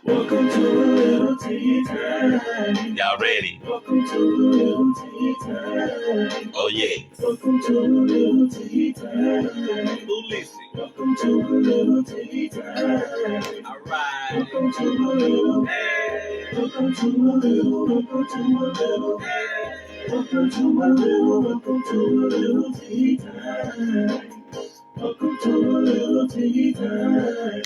Welcome to a little tea time. Y'all ready? Welcome to a little tea time. Oh yeah. Welcome to a little tea time. Who listen? Welcome to a little tea time. Alright. Welcome to a little. Hey. Welcome to a little. Welcome to a little. Hey. Welcome to a little. Welcome to a little tea time. Welcome to a little tea time.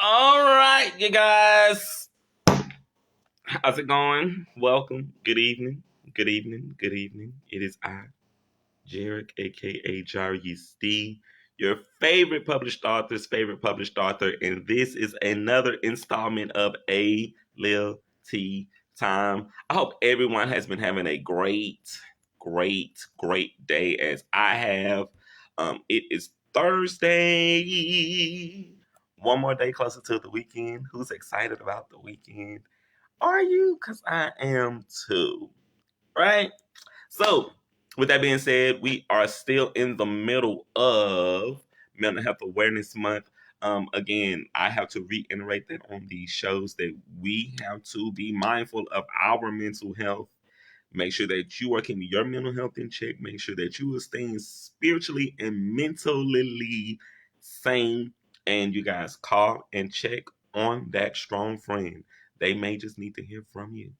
All right, you guys. How's it going? Welcome. Good evening. Good evening. Good evening. It is I, Jarek, aka Jari Steve, your favorite published author, and this is another installment of A Lil Tea Time. I hope everyone has been having a great day as I have. It is Thursday. One more day closer to the weekend. Who's excited about the weekend? Are you? Because I am too. Right? So, with that being said, we are still in the middle of Mental Health Awareness Month. Again, I have to reiterate that on these shows that we have to be mindful of our mental health. Make sure that you are keeping your mental health in check. Make sure that you are staying spiritually and mentally sane. And you guys call and check on that strong friend. They may just need to hear from you.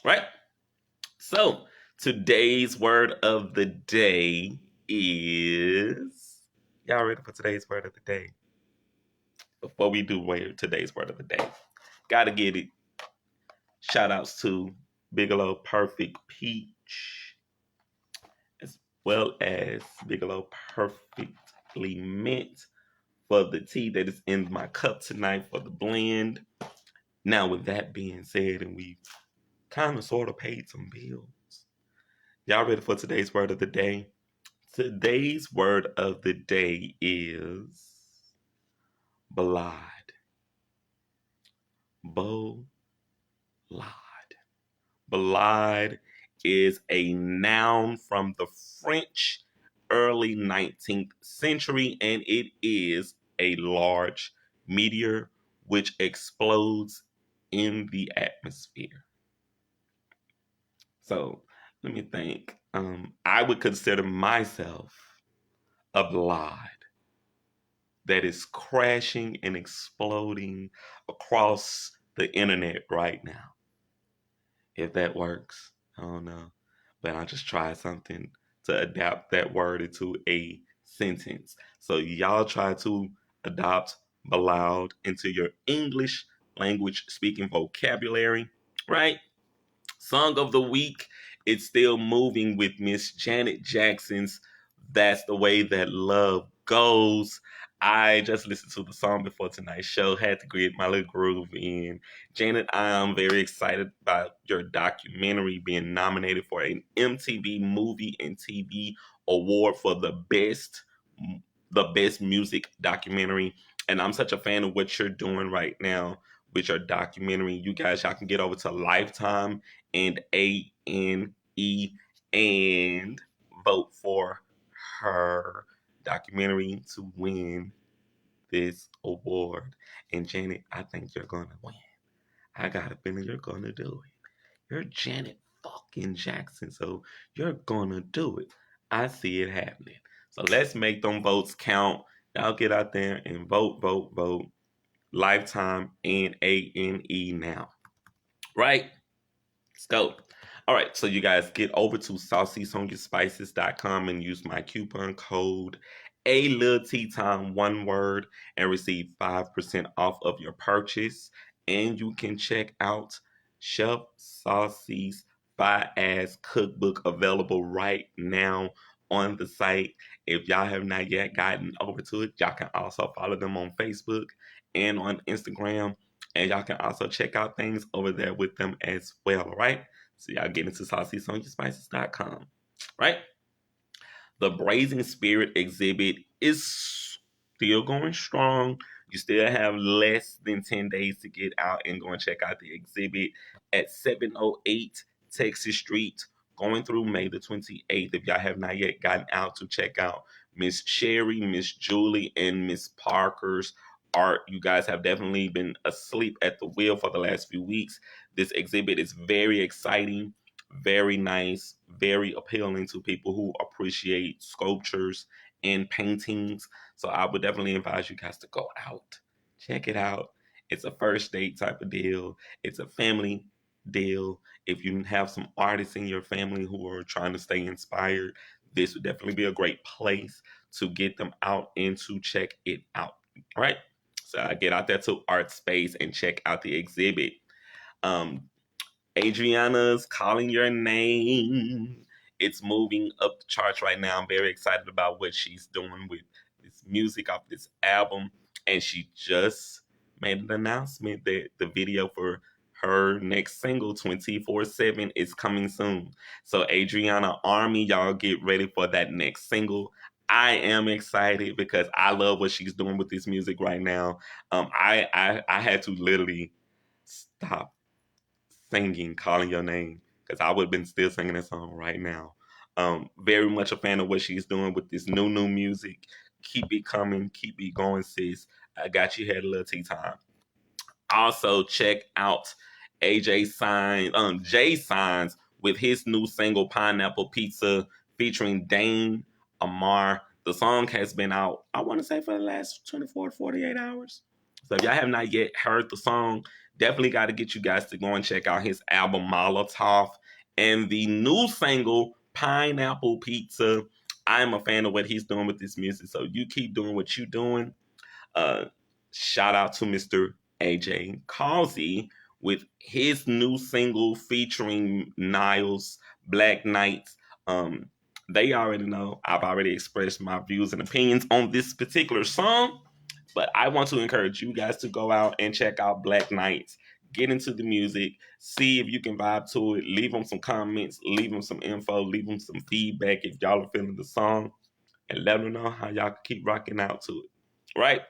Right? So, today's word of the day is. Y'all ready for today's word of the day? Before we do today's word of the day, gotta get it. Shout outs to Bigelow Perfect Peach, as well as Bigelow Perfectly Mint for the tea that is in my cup tonight for the blend. Now, with that being said, and we've kind of sort of paid some bills, y'all ready for today's word of the day? Today's word of the day is Bolide. Bolide. Bolide is a noun from the French early 19th century, and it is a large meteor which explodes in the atmosphere. So let me think. I would consider myself a Bolide that is crashing and exploding across the internet right now. If that works, I don't know. But I just tried something to adapt that word into a sentence. So y'all try to adopt Baloud into your English language speaking vocabulary, right? Song of the week, it's still moving with Miss Janet Jackson's That's the Way That Love Goes. I just listened to the song before tonight's show, had to get my little groove in. Janet, I am very excited about your documentary being nominated for an MTV Movie and TV Award for the best music documentary. And I'm such a fan of what you're doing right now with your documentary. You guys, y'all can get over to Lifetime and ANE and vote for her documentary to win this award. And Janet, I think you're gonna win. I got a feeling you're gonna do it. You're Janet fucking Jackson, so you're gonna do it. I see it happening. So let's make them votes count. Y'all get out there and vote, vote, vote. Lifetime and ANE now. Right? Let's go. All right, so you guys get over to saucysonyourspices.com and use my coupon code A Lil Tea Time, one word, and receive 5% off of your purchase. And you can check out Chef Saucy's Fire Ass Cookbook available right now on the site. If y'all have not yet gotten over to it, y'all can also follow them on Facebook and on Instagram. And y'all can also check out things over there with them as well, all right? So y'all get into saucysonyourspices.com, right? The Brazen Spirit exhibit is still going strong. You still have less than 10 days to get out and go and check out the exhibit at 708 Texas Street, going through May the 28th. If y'all have not yet gotten out to check out Miss Cherry, Miss Julie, and Miss Parker's art, you guys have definitely been asleep at the wheel for the last few weeks. This exhibit is very exciting, very nice, very appealing to people who appreciate sculptures and paintings. So I would definitely advise you guys to go out, check it out. It's a first date type of deal. It's a family deal. If you have some artists in your family who are trying to stay inspired, this would definitely be a great place to get them out and to check it out. All right. So I get out there to Art Space and check out the exhibit. Um, Adriana's Calling Your Name. It's moving up the charts right now. I'm very excited about what she's doing with this music off this album. And she just made an announcement that the video for her next single, 24/7, is coming soon. So, Adriana Army, y'all get ready for that next single. I am excited because I love what she's doing with this music right now. I had to literally stop singing Calling Your Name because I would have been still singing that song right now. Very much a fan of what she's doing with this new music. Keep it coming, keep it going, sis. I got you here, Lil Tea Time. Also, check out Jay Signs with his new single Pineapple Pizza featuring Dane Amar. The song has been out, I want to say, for the last 24 to 48 hours. So if y'all have not yet heard the song, definitely got to get you guys to go and check out his album Molotov and the new single Pineapple Pizza. I am a fan of what he's doing with this music, so you keep doing what you're doing. Uh, Shout out to Mr. AJ Causey with his new single featuring Niles, Black Knights. Um, they already know I've already expressed my views and opinions on this particular song, but I want to encourage you guys to go out and check out Black Knights. Get into the music, see if you can vibe to it. Leave them some comments, leave them some info, leave them some feedback if y'all are feeling the song, and let them know how y'all can keep rocking out to it. Right?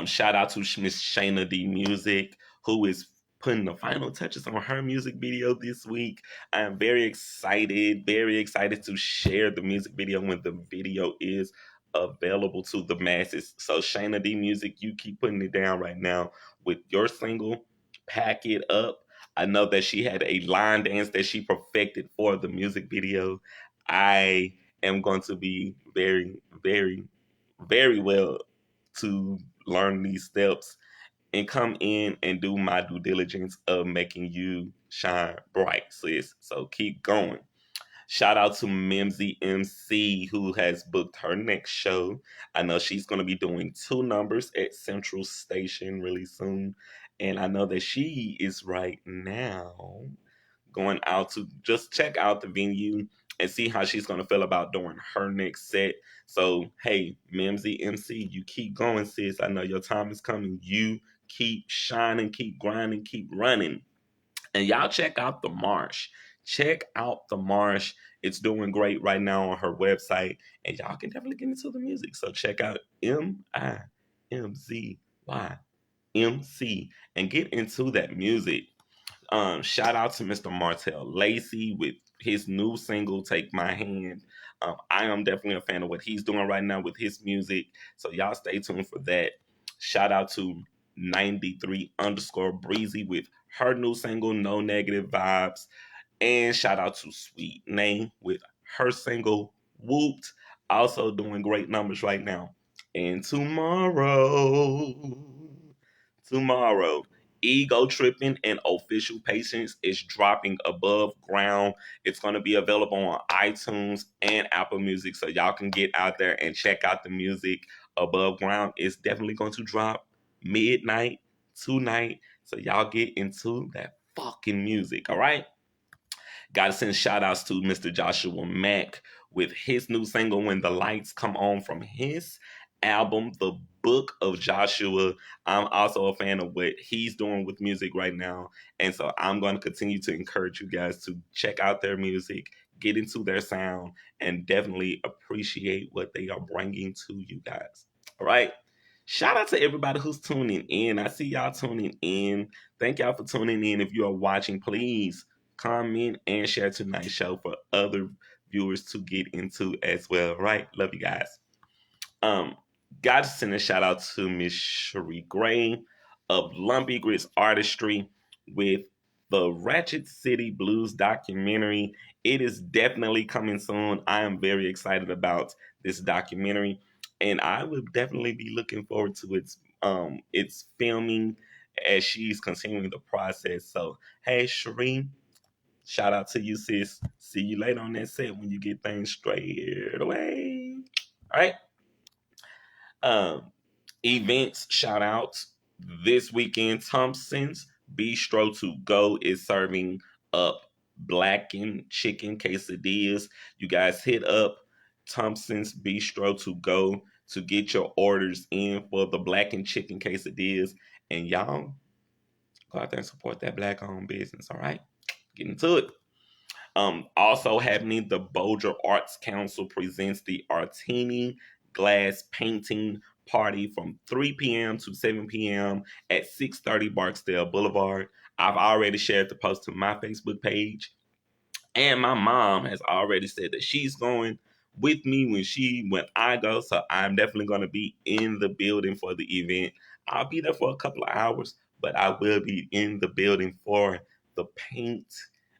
Shout out to Miss Shayna D Music, who is putting the final touches on her music video this week. I am very excited to share the music video when the video is available to the masses. So Shayna D Music, you keep putting it down right now with your single, Pack It Up. I know that she had a line dance that she perfected for the music video. I am going to be very well to learn these steps and come in and do my due diligence of making you shine bright, sis. So keep going. Shout out to Mimsy MC who has booked her next show. I know she's going to be doing 2 numbers at Central Station really soon. And I know that she is right now going out to just check out the venue and see how she's going to feel about doing her next set. So, hey, Mimsy MC, you keep going, sis. I know your time is coming. You keep shining, keep grinding, keep running. And y'all check out The Marsh. Check out The Marsh. It's doing great right now on her website. And y'all can definitely get into the music. So check out MIMZYMC and get into that music. Shout out to Mr. Martell Lacey with his new single "Take My Hand." I am definitely a fan of what he's doing right now with his music, so y'all stay tuned for that. Shout out to 93 underscore Breezy with her new single "No Negative Vibes," and shout out to Sweet Name with her single "Whooped," also doing great numbers right now. And tomorrow, Ego Tripping and Official Patience is dropping above ground. It's going to be available on iTunes and Apple Music, so y'all can get out there and check out the music. Above ground is definitely going to drop midnight tonight, so y'all get into that fucking music, all right? Gotta send shout outs to Mr. Joshua Mack with his new single When the Lights Come On from his album, The Book of Joshua. I'm also a fan of what he's doing with music right now. And so I'm going to continue to encourage you guys to check out their music, get into their sound, and definitely appreciate what they are bringing to you guys. All right. Shout out to everybody who's tuning in. I see y'all tuning in. Thank y'all for tuning in. If you are watching, please comment and share tonight's show for other viewers to get into as well. Right? Love you guys. Um, Got to send a shout out to Miss Cherie Gray of Lumpy Grits Artistry with the Ratchet City Blues documentary. It is definitely coming soon. I am very excited about this documentary, and I will definitely be looking forward to its filming as she's continuing the process. So, hey, Cherie, shout out to you, sis. See you later on that set when you get things straight away. All right. Um, Events shout outs this weekend. Thompson's Bistro to Go is serving up blackened chicken quesadillas. You guys hit up Thompson's Bistro to Go to get your orders in for the blackened chicken quesadillas. And y'all go out there and support that black owned business. All right, get into it. Also happening, the Bolger Arts Council presents the Artini Glass Painting Party from 3 p.m. to 7 p.m. at 630 Barksdale Boulevard. I've already shared the post to my Facebook page. And my mom has already said that she's going with me when I go. So I'm definitely going to be in the building for the event. I'll be there for a couple of hours, but I will be in the building for the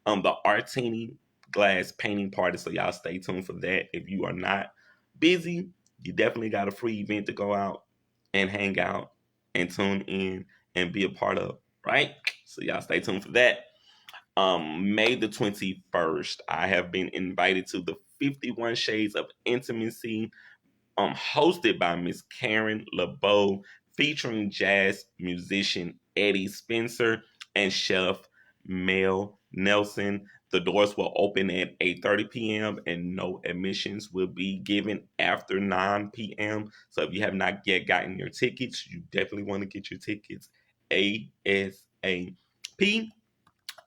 the Artini glass painting party. So y'all stay tuned for that. If you are not busy, you definitely got a free event to go out and hang out and tune in and be a part of, right? So y'all stay tuned for that. May the 21st, I have been invited to the 51 Shades of Intimacy, hosted by Miss Karen LeBeau, featuring jazz musician Eddie Spencer and chef Mel Nelson. The doors will open at 8:30 p.m. and no admissions will be given after 9 p.m. So if you have not yet gotten your tickets, you definitely want to get your tickets ASAP.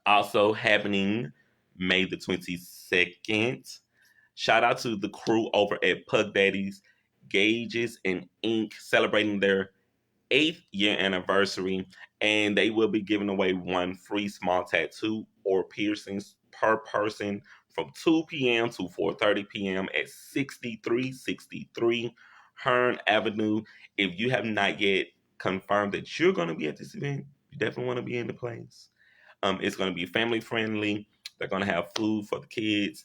Also happening May the 22nd. Shout out to the crew over at Pug Daddies, Gauges and Ink, celebrating their 8th-year anniversary, and they will be giving away one free small tattoo or piercings per person from 2 p.m. to 4:30 p.m. at 6363 Hearn Avenue. If you have not yet confirmed that you're going to be at this event, you definitely want to be in the place. It's going to be family friendly. They're going to have food for the kids,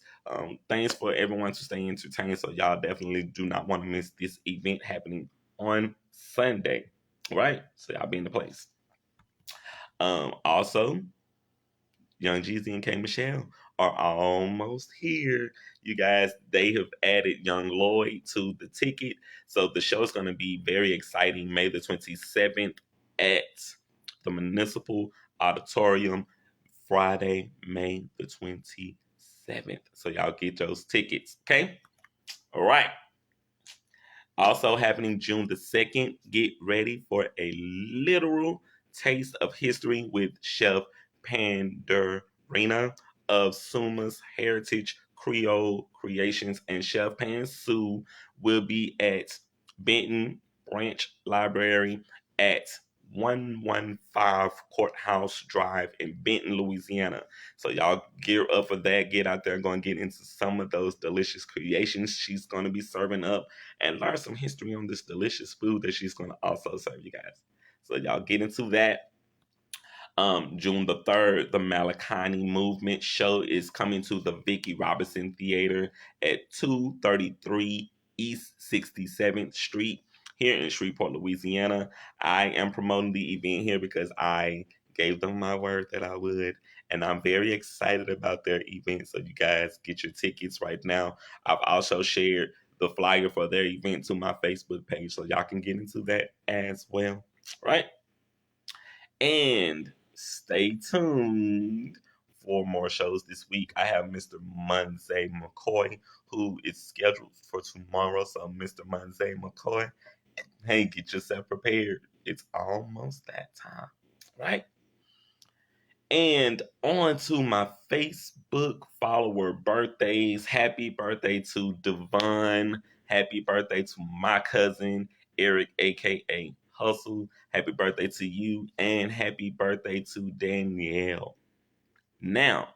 things for everyone to stay entertained. So y'all definitely do not want to miss this event happening on Sunday, right? So y'all be in the place. Also, Young Jeezy and K Michelle are almost here. You guys, they have added Young Lloyd to the ticket. So the show is going to be very exciting. May the 27th at the Municipal Auditorium, Friday, May the 27th. So y'all get those tickets, okay? All right. Also happening June the 2nd, get ready for a literal taste of history with Chef Pandorina of Suma's Heritage Creole Creations, and Chef Pan Sue will be at Benton Branch Library at 115 Courthouse Drive in Benton, Louisiana. So y'all gear up for that. Get out there, going to get into some of those delicious creations she's going to be serving up and learn some history on this delicious food that she's going to also serve you guys. So y'all get into that. June the 3rd, the Malakani Movement show is coming to the Vicki Robinson Theater at 233 East 67th Street here in Shreveport, Louisiana. I am promoting the event here because I gave them my word that I would, and I'm very excited about their event. So you guys get your tickets right now. I've also shared the flyer for their event to my Facebook page, so y'all can get into that as well, right? And stay tuned for more shows this week. I have Mr. Munze McCoy, who is scheduled for tomorrow. So, Mr. Munze McCoy, hey, get yourself prepared. It's almost that time, right? And on to my Facebook follower birthdays. Happy birthday to Devon. Happy birthday to my cousin Eric, aka Hustle. Happy birthday to you, and happy birthday to Danielle. Now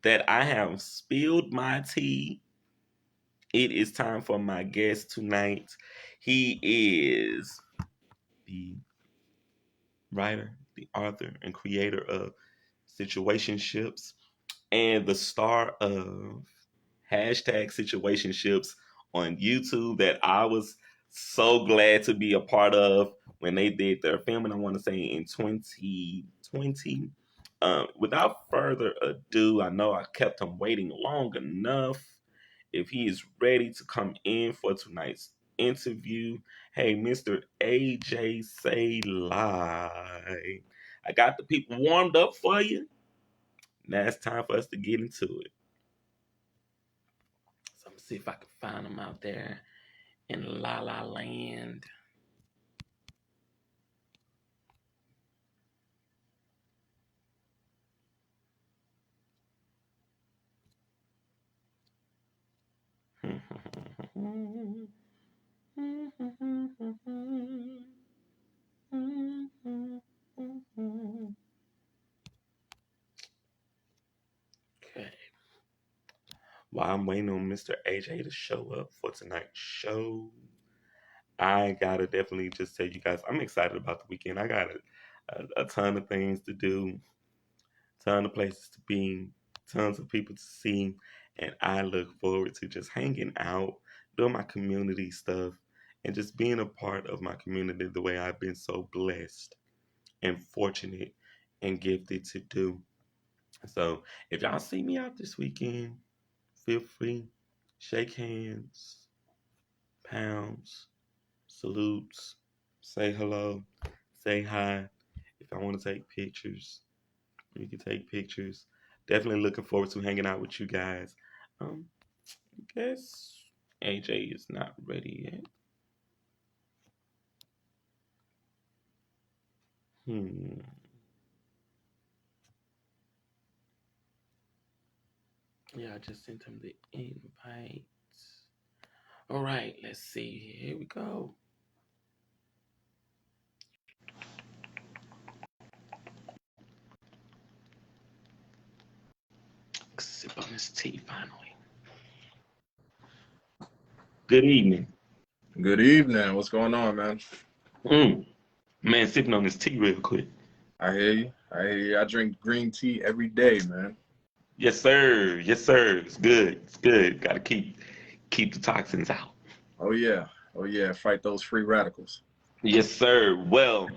that I have spilled my tea, it is time for my guest tonight. He is the writer, the author, and creator of Situationships, and the star of #Situationships on YouTube that I was so glad to be a part of when they did their film, and I want to say in 2020. Without further ado, I know I kept him waiting long enough. If he is ready to come in for tonight's interview, hey, Mr. AJ Saelah. I got the people warmed up for you. Now it's time for us to get into it. So I'm gonna see if I can find them out there in La La Land. Okay. While I'm waiting on Mr. AJ to show up for tonight's show, I gotta definitely just tell you guys I'm excited about the weekend. I got a ton of things to do, ton of places to be, tons of people to see, and I look forward to just hanging out, doing my community stuff, and just being a part of my community the way I've been so blessed and fortunate and gifted to do. So if y'all see me out this weekend, feel free, shake hands, pounds, salutes, say hello, say hi. If I want to take pictures, we can take pictures. Definitely looking forward to hanging out with you guys. I guess AJ is not ready yet. Hmm. Yeah, I just sent him the invite. All right, let's see. Here we go. Sip on this tea finally. Good evening. Good evening. What's going on, man? Man, sipping on this tea real quick. I hear you. I hear you. I drink green tea every day, man. Yes, sir. Yes, sir. It's good. It's good. Got to keep the toxins out. Oh yeah. Oh yeah. Fight those free radicals. Yes, sir. Well,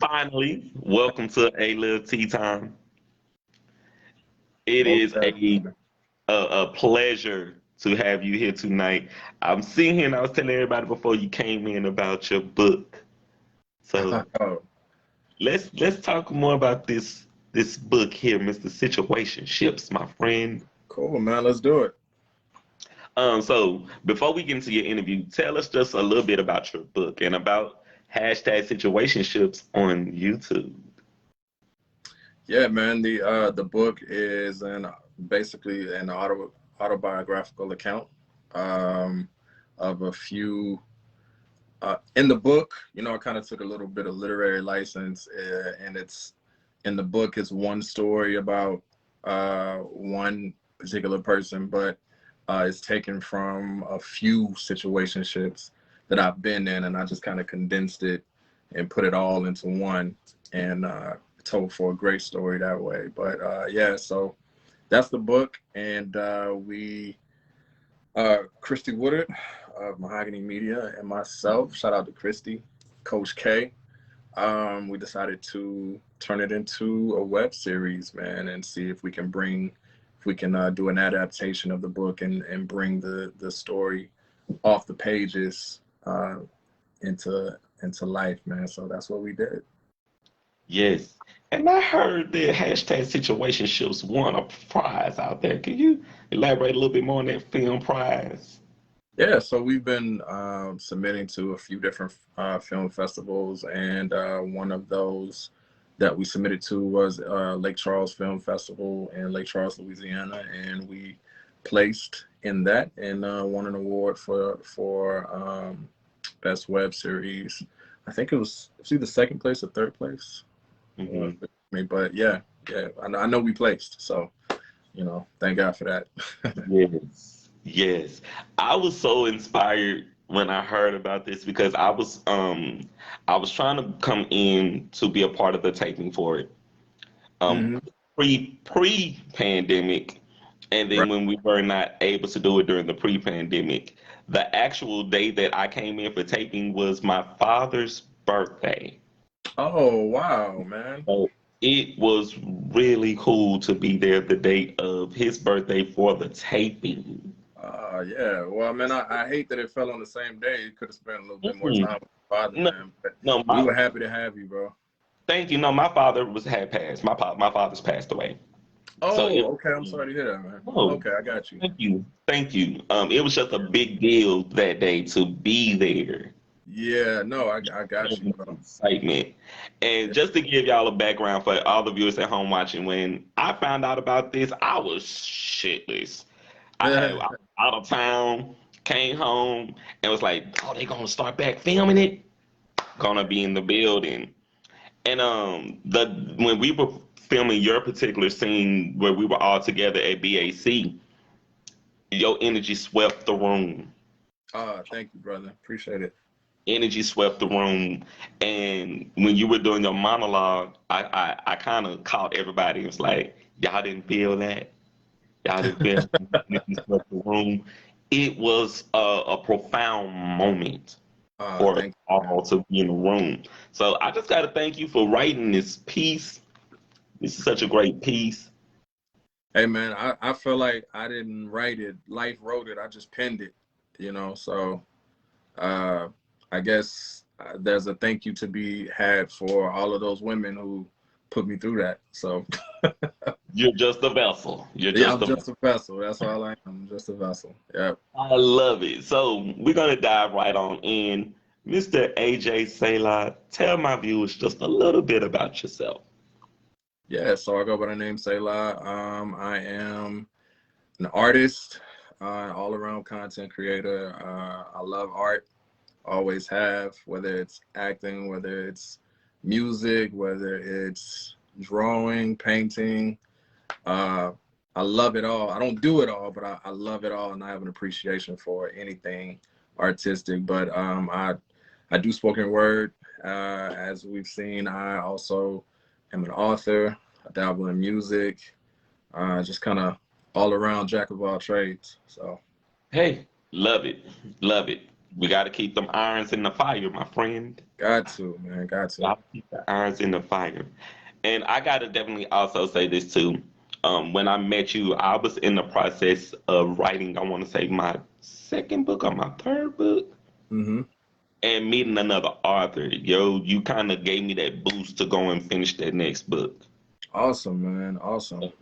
finally, welcome to a Lil Tea Time. It Most is definitely. a pleasure to have you here tonight. I'm sitting here and I was telling everybody before you came in about your book. So Oh, let's talk more about this book here, Mr. Situationships, my friend. cool, man. Let's do it. So before we get into your interview, tell us just a little bit about your book and about #Situationships on YouTube. Yeah, man. The book is basically an autobiographical account um, of a few. In the book, I kind of took a little bit of literary license, and it's in the book is one story about one particular person, but it's taken from a few situationships that I've been in, and I just kind of condensed it and put it all into one, and told for a great story that way. But yeah, so that's the book, and Christy Woodard of Mahogany Media and myself, shout out to Christy, Coach K. We decided to turn it into a web series, man, and see if we can do an adaptation of the book and bring the story off the pages into life, man. So that's what we did. Yes. And I heard that #Situationships won a prize out there. Can you elaborate a little bit more on that film prize? Yeah, so we've been submitting to a few different film festivals, and one of those that we submitted to was Lake Charles Film Festival in Lake Charles, Louisiana, and we placed in that and won an award for best web series. I think it's either second place or third place. Mm-hmm. But yeah, I know we placed. So, thank God for that. Yes, yes. I was so inspired when I heard about this because I was trying to come in to be a part of the taping for it. Um Hmm. pre-pandemic, and Right. then when we were not able to do it during the pre-pandemic, the actual day that I came in for taping was my father's birthday. Oh wow, man. So it was really cool to be there the date of his birthday for the taping. Yeah. Well, man, I hate that it fell on the same day. You could have spent a little bit more Mm-mm. time with your father, No, man. But no, we were happy to have you, bro. thank you. No, my father had passed. My father's passed away. So it Oh, okay. I'm sorry to hear that, man. oh, Okay, I got you. thank you, thank you. It was just a big deal that day to be there. Yeah, no, I got you, bro. Excitement. And just to give y'all a background for all the viewers at home watching, when I found out about this, I was shitless. I was out of town, came home, and was like, "Oh, they gonna start back filming it? Gonna be in the building." And the when we were filming your particular scene where we were all together at BAC, your energy swept the room. Thank you, brother. Appreciate it. Energy swept the room, and when you were doing your monologue, I kind of caught everybody. It was like, y'all didn't feel that. Y'all didn't feel the energy swept the room. It was a profound moment for Thank you, man. all to be in the room. So I just got to thank you for writing this piece. This is such a great piece. Hey, man, I feel like I didn't write it. Life wrote it. I just penned it, So uh, I guess there's a thank you to be had for all of those women who put me through that. So You're just a vessel. You're yeah, just I'm a just a vessel. That's all I am. I'm just a vessel. Yeah. I love it. So we're gonna dive right on in. Mr. AJ Saelah, tell my viewers just a little bit about yourself. Yeah. So I go by the name Saelah. I am an artist, all around content creator. I love art. Always have, whether it's acting, whether it's music, whether it's drawing, painting. Uh, I love it all. I don't do it all, but I love it all, and I have an appreciation for anything artistic. But I do spoken word, as we've seen. I also am an author. I dabble in music. Just kind of all around jack of all trades. So Hey, love it. Love it. We gotta keep them irons in the fire, my friend. got to, man, got to. Gotta keep the irons in the fire. And I gotta definitely also say this too. When I met you, I was in the process of writing, I wanna say my second book or my third book. Hmm. And meeting another author, yo, you kind of gave me that boost to go and finish that next book. Awesome, man. Awesome.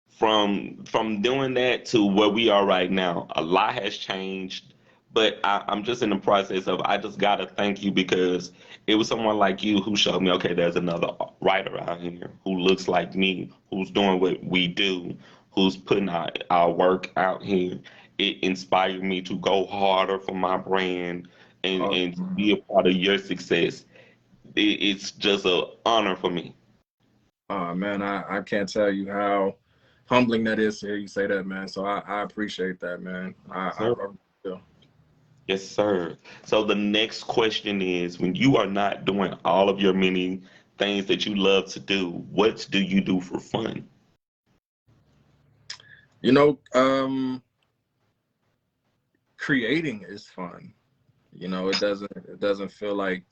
From doing that to where we are right now, a lot has changed. But I'm just in the process of I just gotta thank you because it was someone like you who showed me, okay, there's another writer out here who looks like me, who's doing what we do, who's putting our work out here. It inspired me to go harder for my brand and to Awesome. be a part of your success. It's just an honor for me. Man, I can't tell you how humbling that is to hear you say that, man. So I appreciate that, man. I feel. Yes, sir. So the next question is, when you are not doing all of your many things that you love to do, what do you do for fun? You know, creating is fun. It doesn't feel like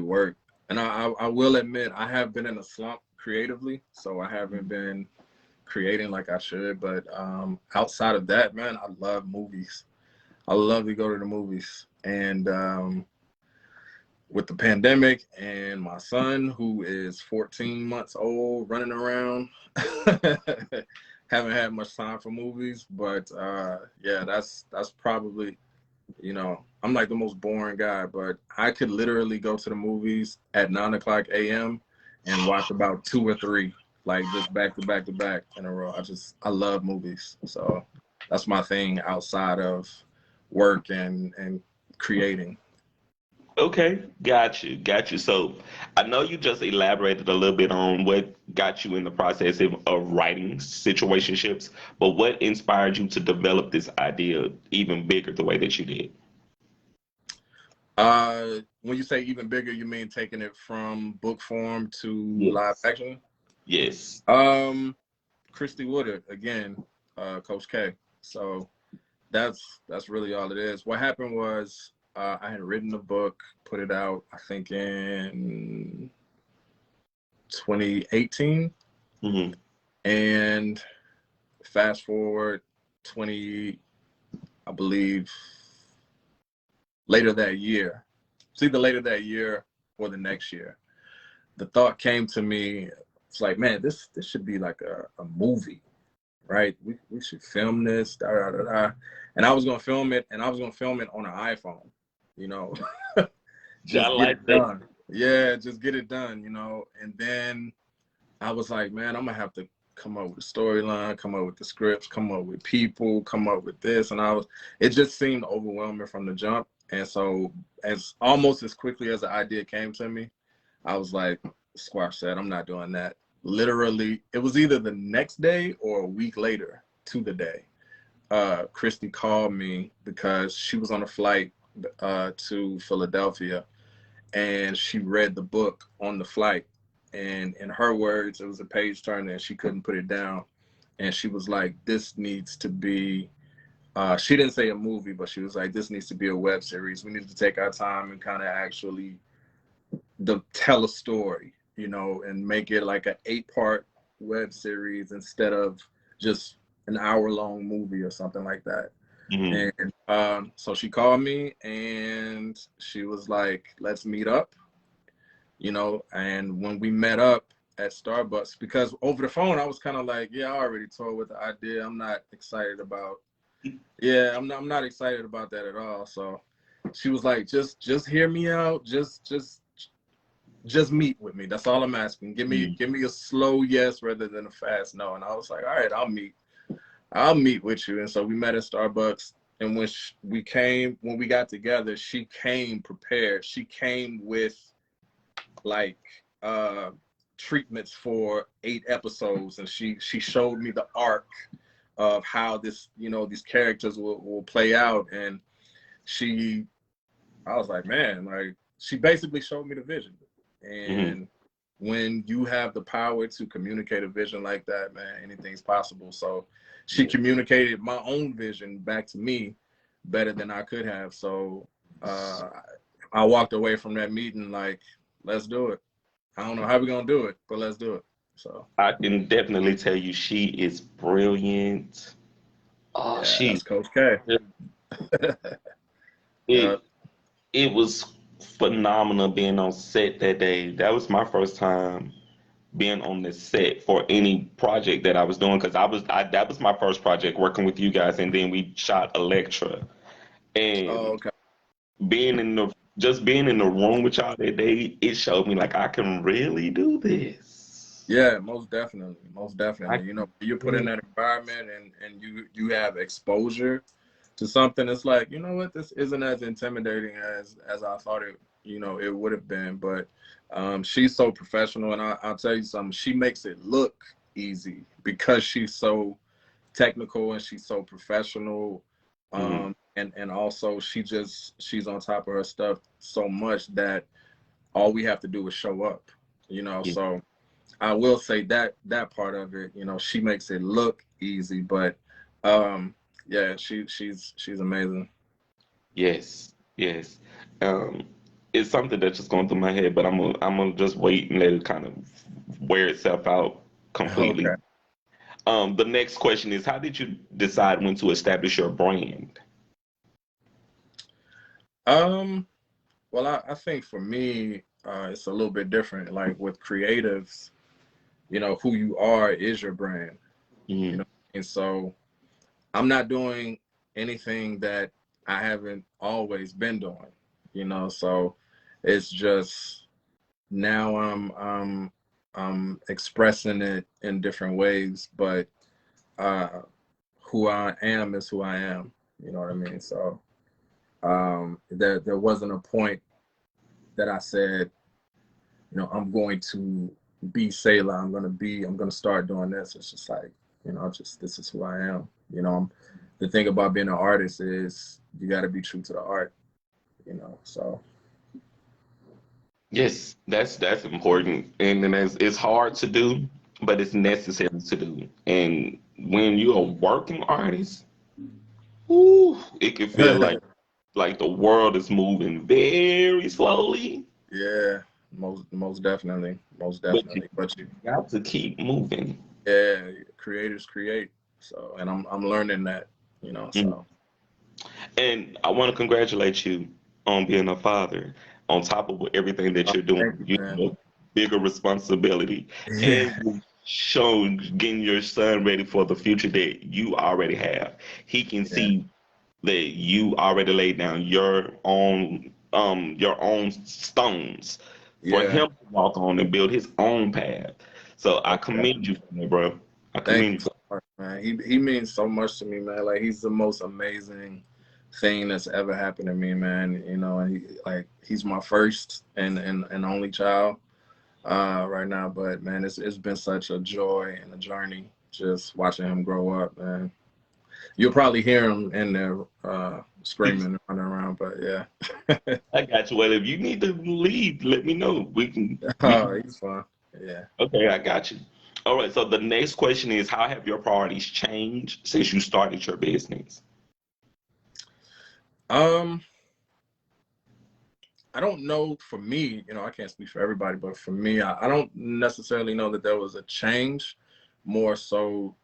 work. And I will admit I have been in a slump creatively, so I haven't been creating like I should. But outside of that, man, I love movies. I love to go to the movies. And with the pandemic and my son, who is 14 months old, running around, haven't had much time for movies. But yeah, that's probably, I'm like the most boring guy, but I could literally go to the movies at 9 o'clock a.m. and watch about two or three, like just back to back to back in a row. I love movies. So that's my thing outside of work and creating. Okay, got you. So I know you just elaborated a little bit on what got you in the process of writing situationships, but what inspired you to develop this idea even bigger the way that you did? When you say even bigger, you mean taking it from book form to live Yes. action? Yes. Christy Woodard again, Coach K. So that's really all it is. What happened was I had written the book, put it out, I think in 2018, Hmm. and fast forward 20, I believe, later that year. It's either later that year or the next year. The thought came to me. It's like, man, this should be like a movie, right? We should film this, da, da, da, da. And I was gonna film it, and I was gonna film it on an iPhone, you know, I just get like it that. done. Yeah, just get it done, you know. And then I was like, man, I'm gonna have to come up with a storyline, come up with the scripts, come up with people, come up with this. And it just seemed overwhelming from the jump. And so as almost as quickly as the idea came to me, I was like, squash that. I'm not doing that. Literally, it was either the next day or a week later to the day. Christy called me because she was on a flight to Philadelphia, and she read the book on the flight. And in her words, it was a page turner and she couldn't put it down. And she was like, this needs to be, she didn't say a movie, but she was like, this needs to be a web series. We need to take our time and kind of actually tell a story, you know, and make it like an 8-part web series instead of just an hour-long movie or something like that. Hmm. And so she called me and she was like, let's meet up, you know. And when we met up at Starbucks, because over the phone, I was kind of like, yeah, I already told what the idea. I'm not excited about, yeah, I'm not excited about that at all. So she was like, just hear me out. Just meet with me. That's all I'm asking. Give me a slow yes rather than a fast no. And I was like, all right, I'll meet with you. And so we met at Starbucks. And when we got together, she came prepared. She came with like treatments for 8 episodes, and she showed me the arc of how this, you know, these characters will play out. And I was like, man, like she basically showed me the vision. Hmm. And when you have the power to communicate a vision like that, man, anything's possible. So she communicated my own vision back to me better than I could have. So uh, I walked away from that meeting like, let's do it. I don't know how we're gonna do it, but let's do it. So I can definitely tell you she is brilliant. Oh, yeah, that's Coach K. Yeah. it it was phenomenal being on set that day. That was my first time being on the set for any project that I was doing because that was my first project working with you guys, and then we shot Electra. Oh, And okay. being in the room with y'all that day, it showed me like I can really do this. Yeah, most definitely, most I definitely. You know, can you put in really. that environment and you have exposure to something. It's like, you know what, this isn't as intimidating as I thought it, you know, it would have been. But she's so professional, and I'll tell you something. She makes it look easy because she's so technical and she's so professional. Mhm. And also she's on top of her stuff so much that all we have to do is show up, you know. Yeah. So I will say that part of it, you know, she makes it look easy, but yeah, she's amazing. Yes, yes. Um, it's something that's just going through my head, but I'm gonna just wait and let it kind of wear itself out completely. Okay. The next question is, how did you decide when to establish your brand? Um, well, I think for me, it's a little bit different. Like with creatives, you know, who you are is your brand, you Mhm. know. And so I'm not doing anything that I haven't always been doing, you know. So it's just now I'm expressing it in different ways, but uh, who I am is who I am. You know what I mean? So there wasn't a point that I said, you know, I'm going to be Saelah. I'm gonna start doing this. It's just like, you know, just this is who I am. You know, the thing about being an artist is you got to be true to the art. You know, so Yes, that's important, and it's hard to do, but it's necessary to do. And when you're a working artist, ooh, it can feel like the world is moving very slowly, yeah, most but you definitely. But you, got to keep moving. yeah, creators create. So, and I'm learning that. You know, Mm. so And I want to congratulate you on being a father. On top of everything that you're doing, thank you, you man. have a bigger responsibility, Yeah, and you're showing getting your son ready for the future that you already have. He can yeah, see that you already laid down your own stones for yeah. him to walk on and build his own path. So I Most commend definitely. you for that, bro. I Thank commend you you so for much, man. He means so much to me, man. Like he's the most amazing thing that's ever happened to me, man. You know, and he's my first and only child right now. But man, it's been such a joy and a journey just watching him grow up, man. You'll probably hear him in there screaming and running around, but yeah. I got you. Well, if you need to leave, let me know. We Oh, can he's fun. Yeah. okay, I got you. All right, so the next question is how have your priorities changed since you started your business? Um, I don't know for me, you know, I can't speak for everybody, but for me, I don't necessarily know that there was a change, more so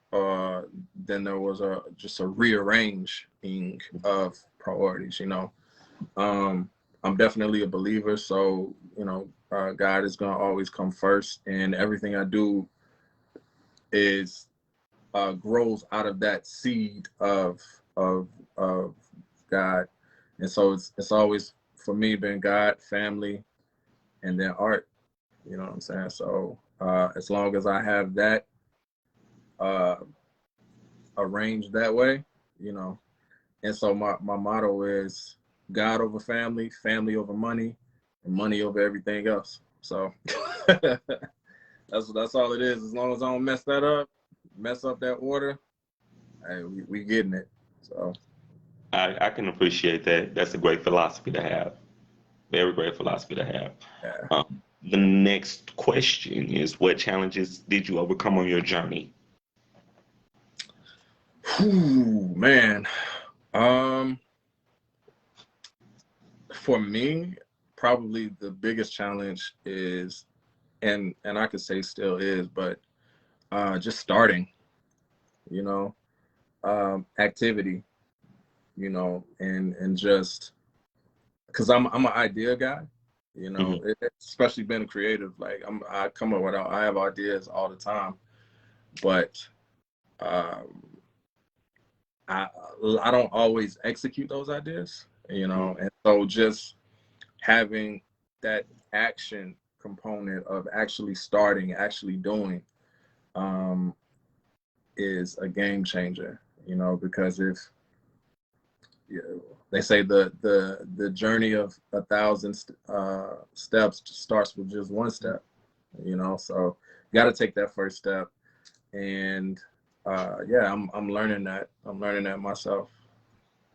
than there was just a rearranging of priorities, you know. Um, I'm definitely a believer, so you know, God is gonna always come first, and everything I do is grows out of that seed of God, and so it's always for me been God, family, and then art. You know what I'm saying? So as long as I have that uh, arranged that way, you know, and so my motto is God over family, family over money, and money over everything else. So that's all it is. As long as I don't mess up that order, hey, we getting it. So I can appreciate that. That's a great philosophy to have. Very great philosophy to have. yeah. The next question is what challenges did you overcome on your journey? Whew, man. Um, for me, probably the biggest challenge is, and I could say still is, but just starting, you know, activity, you know, and just because I'm an idea guy, you know, Mhm. especially being a creative. Like I come up with I have ideas all the time, but um, I I don't always execute those ideas, you Mhm. know, and so just having that action component of actually starting, actually doing, um, is a game changer, you know, because if you know, they say the journey of 1,000 steps starts with just one step, you know, so you got to take that first step, and yeah, I'm learning that. I'm learning that myself.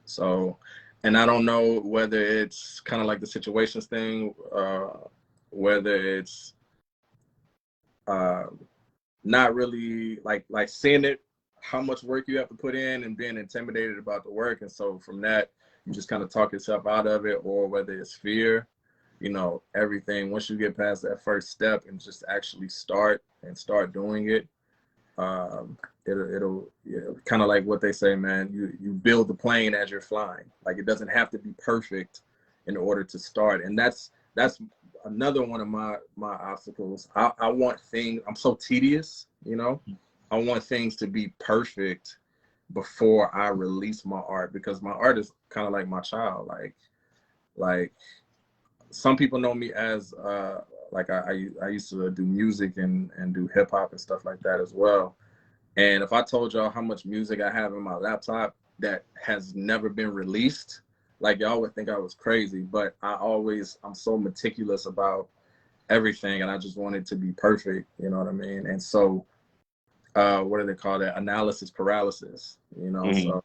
So, and I don't know whether it's kind of like the situations thing, whether it's uh, not really like seeing it, how much work you have to put in, and being intimidated about the work, and so from that you just kind of talk yourself out of it, or whether it's fear, you know, everything. Once you get past that first step and just actually start doing it, it'll you know, kind of like what they say, man. You build the plane as you're flying. Like it doesn't have to be perfect in order to start, and that's another one of my obstacles. I want things. I'm so tedious, you know. I want things to be perfect before I release my art, because my art is kind of like my child. Like some people know me as like I used to do music and do hip hop and stuff like that as well. And if I told y'all how much music I have in my laptop that has never been released, Like y'all would think I was crazy, but I'm so meticulous about everything, and I just want it to be perfect. You know what I mean? And so, what do they call that? Analysis paralysis. You know, Mm-hmm. so.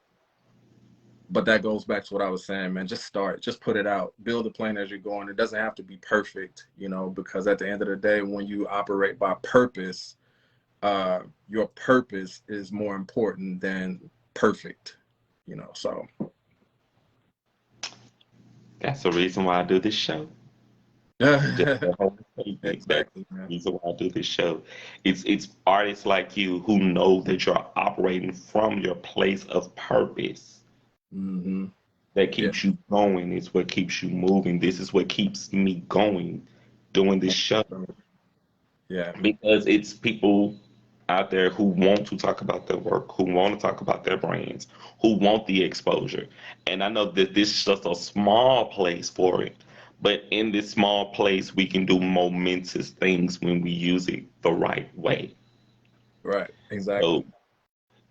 But that goes back to what I was saying, man. Just start, just put it out, build a plan as you're going. It doesn't have to be perfect, you know, because at the end of the day, when you operate by purpose, your purpose is more important than perfect, you know. So That's the reason why I do this show. Just the whole statement. That's exactly, the man. reason why I do this show. It's artists like you who know that you're operating from your place of purpose Mm-hmm. that Yeah. keeps you going. It's what keeps you moving. This is what keeps me going doing this show. Yeah. Because it's people out there who want to talk about their work, who want to talk about their brands, who want the exposure. And I know that this is just a small place for it, but in this small place, we can do momentous things when we use it the right way. Right. Exactly. So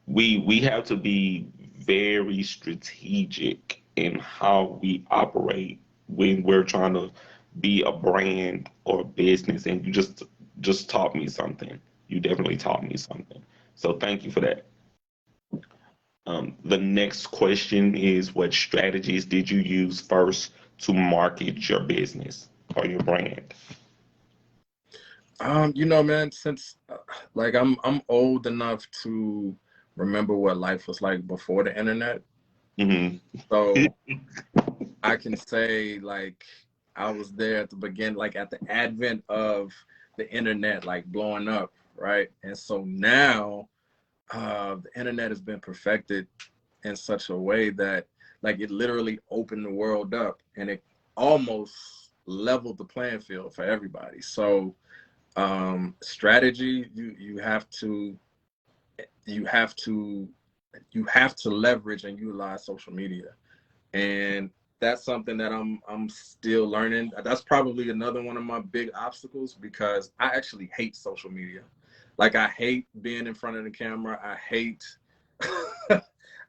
we have to be very strategic in how we operate when we're trying to be a brand or a business. And you just taught me something. You definitely taught me something. So thank you for that. The next question is, what strategies did you use first to market your business or your brand? You know, man, since like I'm old enough to remember what life was like before the internet. Hmm. So I can say like I was there at the beginning, like at the advent of the internet, like blowing up, right? And so now the internet has been perfected in such a way that like it literally opened the world up, and it almost leveled the playing field for everybody. So strategy, you have to you have to leverage and utilize social media, and that's something that I'm still learning. That's probably another one of my big obstacles, because I actually hate social media. Like I hate being in front of the camera. I hate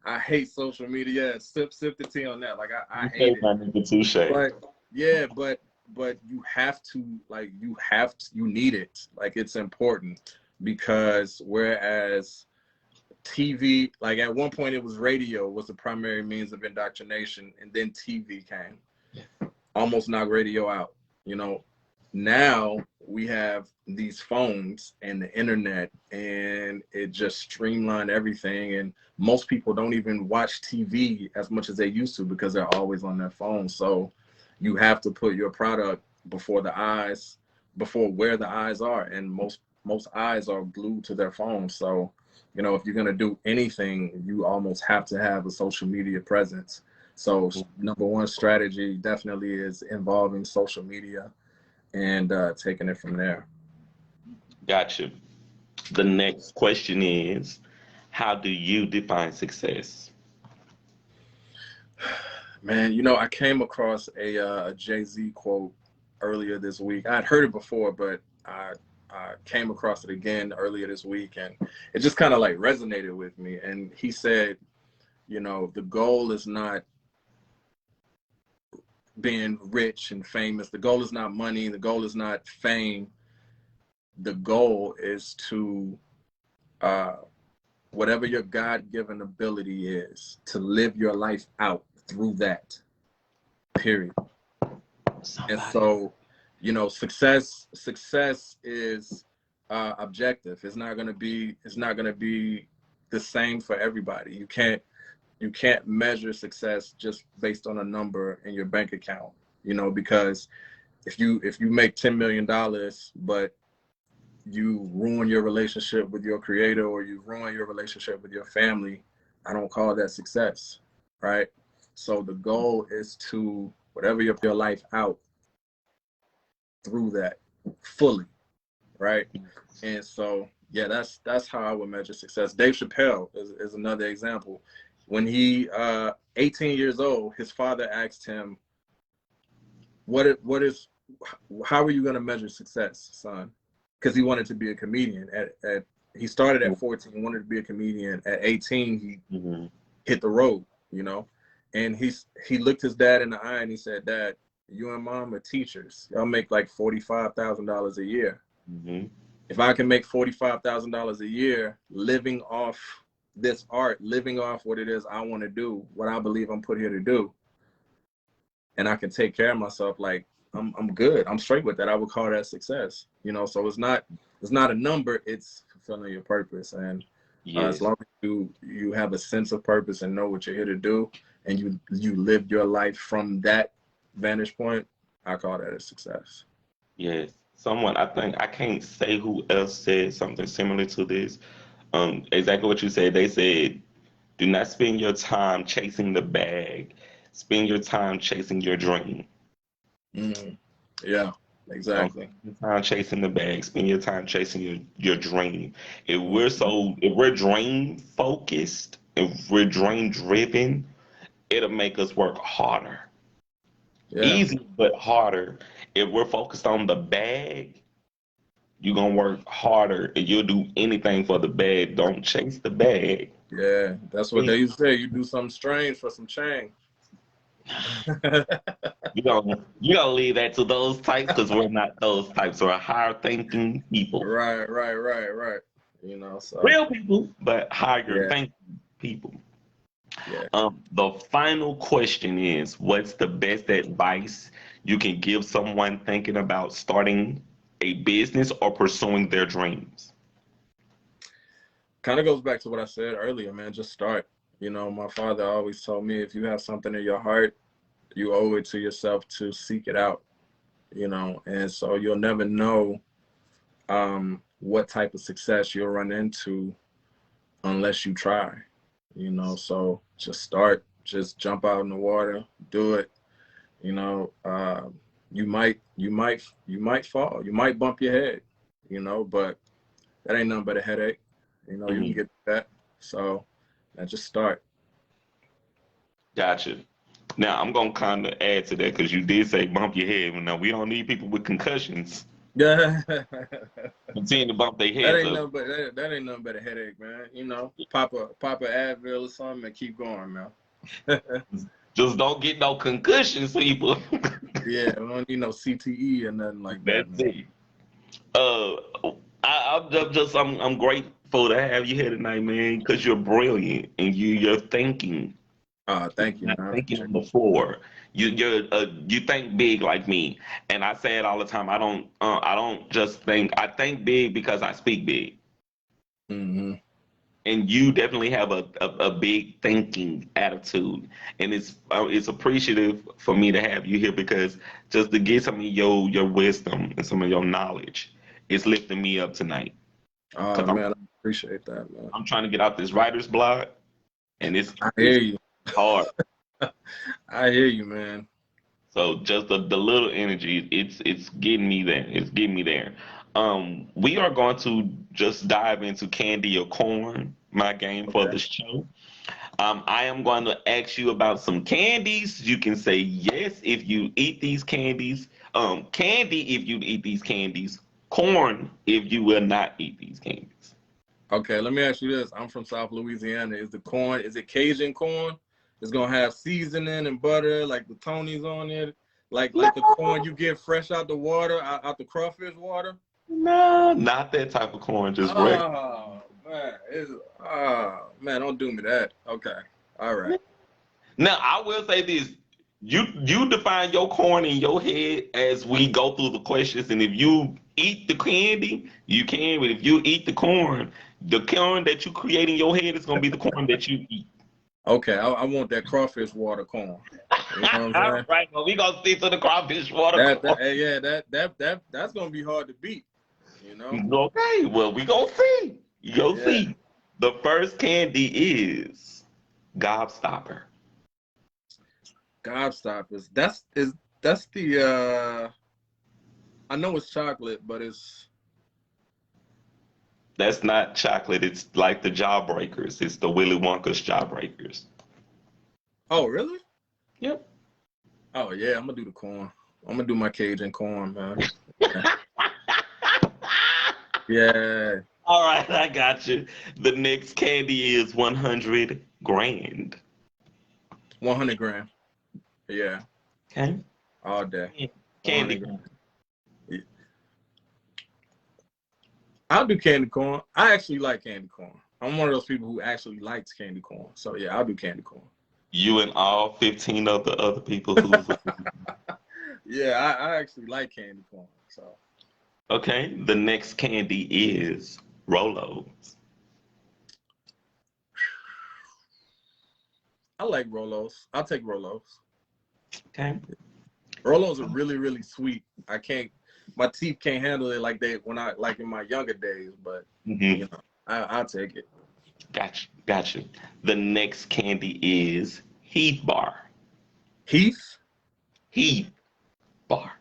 I hate social media. Sip the tea on that. Like I You hate say it. my nigga touche. But yeah, but you have to, like, you need it. Like it's important, because whereas TV, like at one point it was radio was the primary means of indoctrination, and then TV came, almost knocked radio out. You know, now we have these phones and the internet, and it just streamlined everything. And most people don't even watch TV as much as they used to, because they're always on their phone. So you have to put your product before the eyes, before where the eyes are, and most eyes are glued to their phone. So you know, if you're going to do anything, you almost have to have a social media presence. So number one strategy definitely is involving social media, and taking it from there. Gotcha. The next question is, how do you define success? Man, you know, I came across a Jay-Z quote earlier this week. I'd heard it before, but I came across it again earlier this week, and it just kind of like resonated with me. And he said, you know, the goal is not being rich and famous. The goal is not money. The goal is not fame. The goal is to, uh, whatever your God-given ability is, to live your life out through that, period. And Somebody. so, you know, success is objective. It's not gonna be the same for everybody. You can't measure success just based on a number in your bank account, you know, because if you make $10 million, but you ruin your relationship with your creator, or you ruin your relationship with your family, I don't call that success, right? So the goal is to, whatever your life out through that fully, right? And so yeah, that's how I would measure success. Dave Chappelle is another example. When he 18 years old, his father asked him, what is how are you going to measure success, son? Because he wanted to be a comedian. He started at 14, wanted to be a comedian. At 18, he Mm-hmm. hit the road, you know. And he looked his dad in the eye and he said, "Dad, you and mom are teachers. Y'all make like $45,000 a year. Mm-hmm. If I can make $45,000 a year living off this art, living off what it is I want to do, what I believe I'm put here to do, and I can take care of myself, like I'm good. I'm straight with that. I would call that success. You know, so it's not a number, it's fulfilling your purpose. And as Yes. long as you have a sense of purpose and know what you're here to do, and you live your life from that vantage point, I call that a success. Yes. Someone, I think, I can't say who else said something similar to this. Exactly what you said. They said, do not spend your time chasing the bag. Spend your time chasing your dream. Mm. Yeah, Don't exactly. spend your time chasing the bag. Spend your time chasing your dream. If we're dream focused, if we're dream driven, it'll make us work harder. Yeah, Easy but harder. If we're focused on the bag, you're gonna work harder and you'll do anything for the bag. Don't chase the bag. yeah. That's what they used to say. You do something strange for some change. You gonna leave that to those types because we're not those types. We're higher thinking people, Right. You know, so real people, but higher yeah, thinking people. yeah. The final question is, what's the best advice you can give someone thinking about starting a business or pursuing their dreams? Kind of goes back to what I said earlier, man. Just start. You know, my father always told me, if you have something in your heart, you owe it to yourself to seek it out. You know, and so you'll never know what type of success you'll run into unless you try. You know, so just start. Just jump out in the water, do it. You know, you might fall, you might bump your head. You know, but that ain't nothing but a headache. You know, you can Mhm. get that. So, just start. Gotcha. Now I'm gonna kind of add to that because you did say bump your head. Now we don't need people with concussions Yeah, continue to bump their that heads ain't up. nothing but that ain't nothing but a headache, man. You know, pop a Advil or something and keep going, man. Just don't get no concussions, people. Yeah, we don't need no CTE or nothing like that, That's man. it. Uh, I'm grateful to have you here tonight, man, because you're brilliant and you're thinking. You're Thank you, not man. I thinking appreciate on the floor. You think big like me, and I say it all the time. I don't just think. I think big because I speak big. it. And you definitely have a big thinking attitude, and it's appreciative for me to have you here because just to get some of your wisdom and some of your knowledge, it's lifting me up tonight Oh because I'm man, I appreciate that, man. I'm trying to get out this writer's block, and I it's hear you. hard. I hear you, man. So just the little energy, it's getting me there. It's getting me there. We are going to just dive into candy or corn, my game for Okay. the show. I am going to ask you about some candies. You can say yes if you eat these candies. Candy if you eat these candies. Corn if you will not eat these candies. Okay, let me ask you this. I'm from South Louisiana. Is the corn, is it Cajun corn? It's gonna have seasoning and butter, like the Tony's on it, like the corn No, you get fresh out the water, out the crawfish water. no, not that type of corn. Just regular. Oh man, man, don't do me that. Okay, all right. Now, I will say this. You define your corn in your head as we go through the questions, and if you eat the candy, you can. But if you eat the corn that you create in your head is gonna be the corn that you eat. Okay, I want that crawfish water corn. You know what I'm All saying? right, well, we gonna stick to the crawfish water corn. Yeah, that's gonna be hard to beat. You know? Okay, well, we gonna see. You go Yeah. see. The first candy is Gobstopper. Gobstoppers. That's the I know it's chocolate, but it's That's not chocolate. It's like the Jawbreakers. It's the Willy Wonka's Jawbreakers. oh really? Yep. Oh yeah, I'm gonna do the corn. I'm gonna do my Cajun corn, man. Yeah. All right, I got you. The next candy is 100 grand. 100 gram. Yeah, Okay. all day. Candy 100 gram. corn. Yeah. I'll do candy corn. I actually like candy corn. I'm one of those people who actually likes candy corn. So yeah, I'll do candy corn. You and all 15 of the other people who. Yeah, I actually like candy corn. So Okay. The next candy is Rolos. I like Rolos. I'll take Rolos. Okay. Rolos are really, really sweet. I can't, my teeth can't handle it like they when I like in my younger days. But Mm-hmm. you know, I'll take it. Gotcha. Gotcha. The next candy is Heath Bar. Heath. Heath Bar.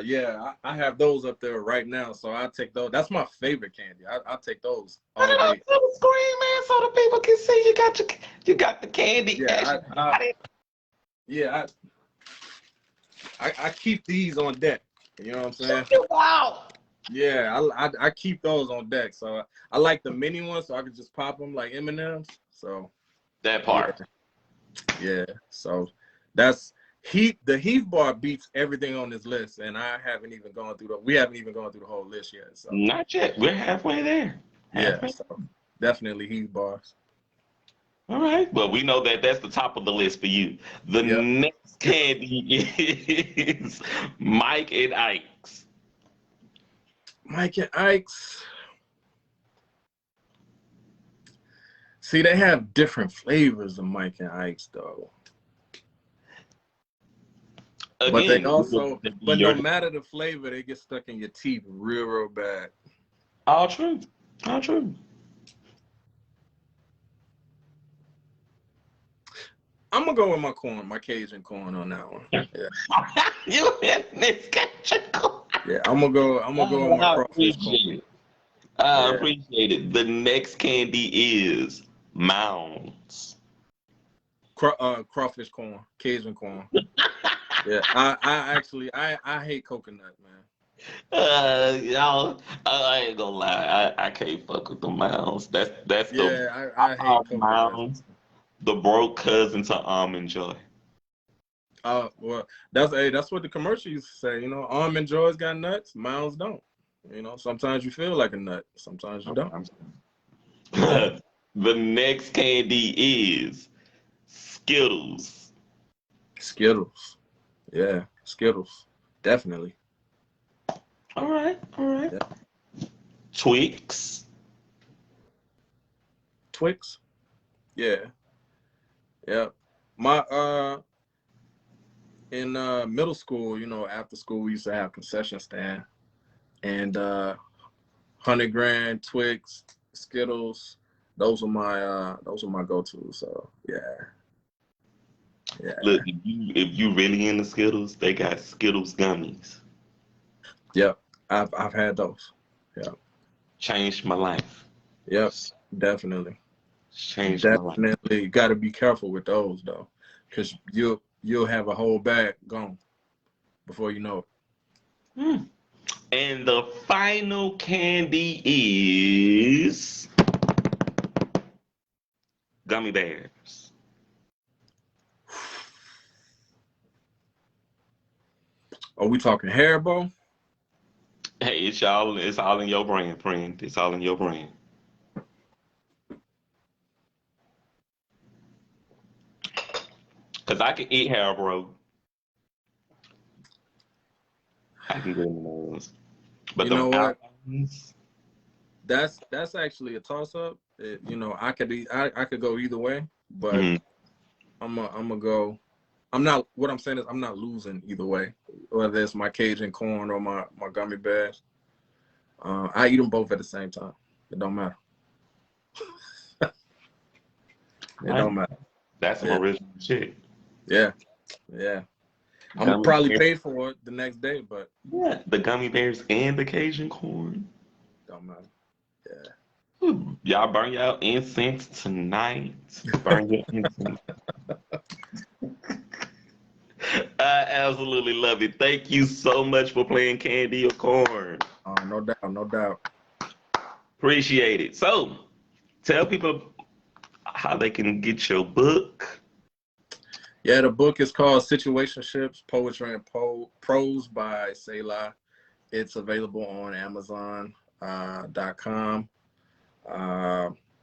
Yeah, I have those up there right now, so I'll take those. That's my favorite candy. I'll take those Put all it up day. to the screen, man, so the people can see you got the candy. Yeah, Actually got it. yeah, I keep these on deck. You know what I'm saying? Wow. Yeah, I keep those on deck. So I like the mini ones, so I can just pop them like M&Ms. So That yeah, part. yeah. So that's Heath. The Heath bar beats everything on this list, and I haven't even gone through the. We haven't even gone through the whole list yet. So Not yet. We're halfway there. yeah, Halfway. so definitely Heath bars. All right. Well, we know that that's the top of the list for you. The Yep. next candy is Mike and Ike's. Mike and Ike's. See, they have different flavors of Mike and Ike's though. But they Again, also, but no your matter the flavor, they get stuck in your teeth real, real bad. all true. All true. I'm gonna go with my corn, my Cajun corn on that one. Yeah, You in this yeah. I'm gonna go with my I crawfish corn. appreciate it. I Yeah, appreciate it. The next candy is Mounds. crawfish corn, Cajun corn. Yeah, I actually, I hate coconut, man. Y'all, I ain't gonna lie. I can't fuck with the Mounds. That's the Yeah, I I hate call coconut. Mounds the broke cousin to Almond Joy. Well, that's what the commercial used to say. You know, Almond Joy's got nuts, Mounds don't. You know, sometimes you feel like a nut, sometimes you don't. The next candy is Skittles. Skittles. Yeah, Skittles. Definitely. All right, all right. Yeah. Twix. Twix. Yeah. Yeah. My in middle school, you know, after school we used to have concession stand and 100 grand Twix, Skittles. Those are my go-tos. So yeah. Yeah. Look, if you really into Skittles, they got Skittles gummies. Yep. I've had those. Yeah. Changed my life. Yep. Definitely. Changed my life. Definitely got to be careful with those though, because you'll have a whole bag gone before you know it. Hmm. And the final candy is gummy bears. Are we talking Haribo? Hey, it's all in your brain, friend. It's all in your brain. Cause I can eat Haribo. I can get in those. But You the know what? mountains, That's actually a toss up. You know, I could go either way, but mhm. I'm gonna go. I'm not. What I'm saying is I'm not losing either way, whether it's my Cajun corn or my gummy bears. I eat them both at the same time. It don't matter. It don't matter. That's some Yeah, original shit. yeah, yeah. I'm gonna Gummy probably bears. pay for it the next day, but Yeah, the gummy bears and the Cajun corn. don't matter. Yeah. Y'all burn y'all incense tonight. Burn your incense. I absolutely love it. Thank you so much for playing Candy or Corn. No doubt, no doubt. Appreciate it. So, tell people how they can get your book Yeah, the book is called Situationships, Poetry and Prose by Saelah. It's available on Amazon.com.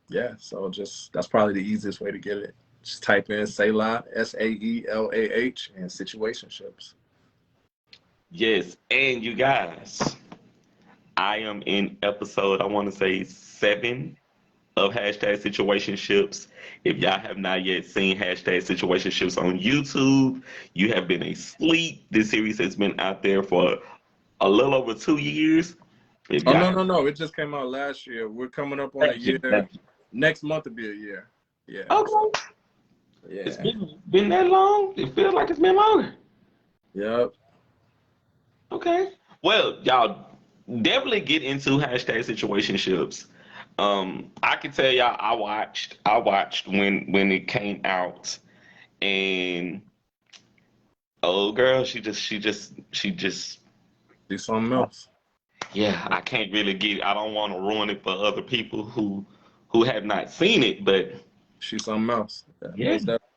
Yeah, so just that's probably the easiest way to get it. Just type in Saelah, Saelah, and Situationships. Yes, and you guys, I am in episode, I want to say 7 of hashtag situationships. If y'all have not yet seen hashtag situationships on YouTube, you have been asleep. This series has been out there for a little over 2 years. If Oh y'all no, have no, no! It just came out last year. We're coming up on a thank you, year. thank you. Next month will be a year. Yeah. So Okay. It's yeah. been that long? It feels like it's been longer. Yep. Okay. Well, y'all definitely get into hashtag situationships. I can tell y'all I watched when it came out, and oh girl, she just Do something else. yeah, I don't want to ruin it for other people who have not seen it, but She's something else. Yeah, yeah, most definitely.